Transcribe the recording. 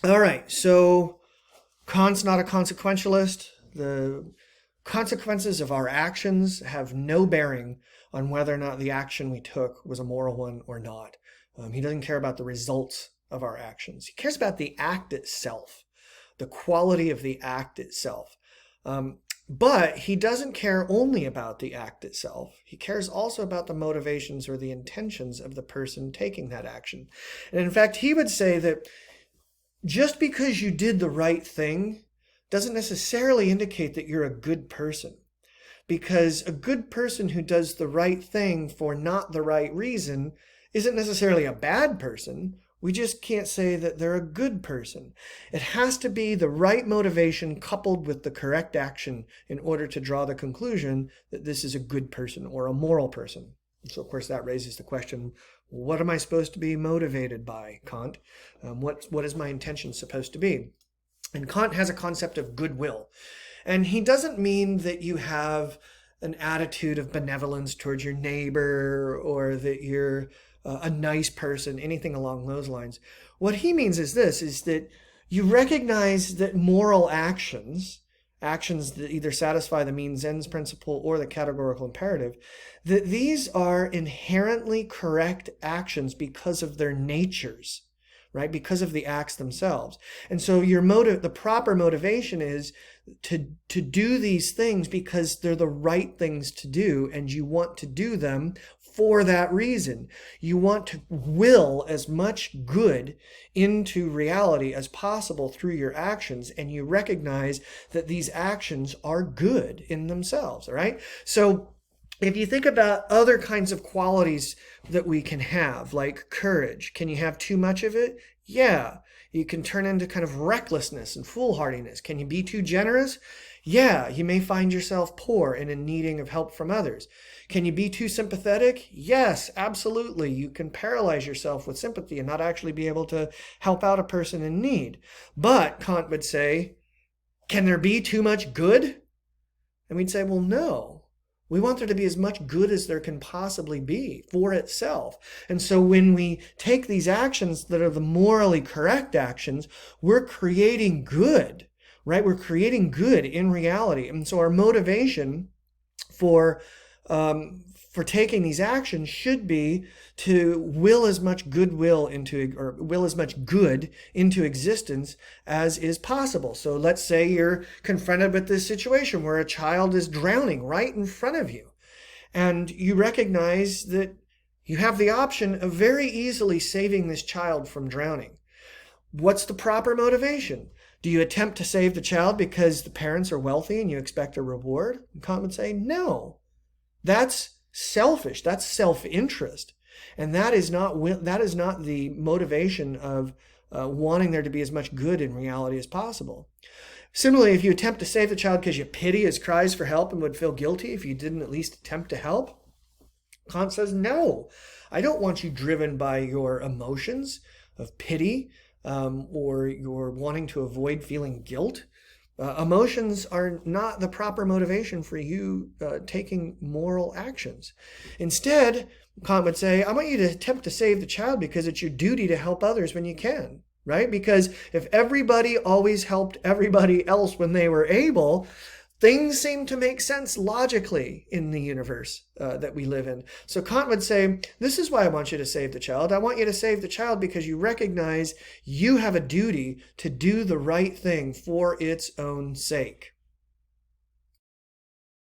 All right, so Kant's not a consequentialist. The consequences of our actions have no bearing on whether or not the action we took was a moral one or not. He doesn't care about the results of our actions. He cares about the act itself, the quality of the act itself. But he doesn't care only about the act itself. He cares also about the motivations or the intentions of the person taking that action. And in fact, he would say that just because you did the right thing doesn't necessarily indicate that you're a good person. Because a good person who does the right thing for not the right reason isn't necessarily a bad person. We just can't say that they're a good person. It has to be the right motivation coupled with the correct action in order to draw the conclusion that this is a good person or a moral person. So, of course, that raises the question, what am I supposed to be motivated by, Kant? What is my intention supposed to be? And Kant has a concept of goodwill. And he doesn't mean that you have an attitude of benevolence towards your neighbor or that you're a nice person, anything along those lines. What he means is this, is that you recognize that moral actions that either satisfy the means ends principle or the categorical imperative, that these are inherently correct actions because of their natures, right? Because of the acts themselves. And so the proper motivation is to do these things because they're the right things to do, and you want to do them for that reason. You want to will as much good into reality as possible through your actions, and you recognize that these actions are good in themselves, all right? So if you think about other kinds of qualities that we can have, like courage, can you have too much of it? Yeah. You can turn into kind of recklessness and foolhardiness. Can you be too generous? Yeah. You may find yourself poor and in needing of help from others. Can you be too sympathetic? Yes, absolutely. You can paralyze yourself with sympathy and not actually be able to help out a person in need. But Kant would say, can there be too much good? And we'd say, well, no. We want there to be as much good as there can possibly be for itself. And so when we take these actions that are the morally correct actions, we're creating good, right? We're creating good in reality. And so our motivation for taking these actions should be to will as much goodwill into, or will as much good into existence as is possible. So let's say you're confronted with this situation where a child is drowning right in front of you, and you recognize that you have the option of very easily saving this child from drowning. What's the proper motivation? Do you attempt to save the child because the parents are wealthy and you expect a reward? And Kant would say, no. That's selfish. That's self-interest. And that is not the motivation of wanting there to be as much good in reality as possible. Similarly, if you attempt to save the child because you pity his cries for help and would feel guilty if you didn't at least attempt to help, Kant says, no, I don't want you driven by your emotions of pity or your wanting to avoid feeling guilt. Emotions are not the proper motivation for you taking moral actions. Instead, Kant would say, I want you to attempt to save the child because it's your duty to help others when you can, right? Because if everybody always helped everybody else when they were able, things seem to make sense logically in the universe that we live in. So Kant would say, this is why I want you to save the child. I want you to save the child because you recognize you have a duty to do the right thing for its own sake.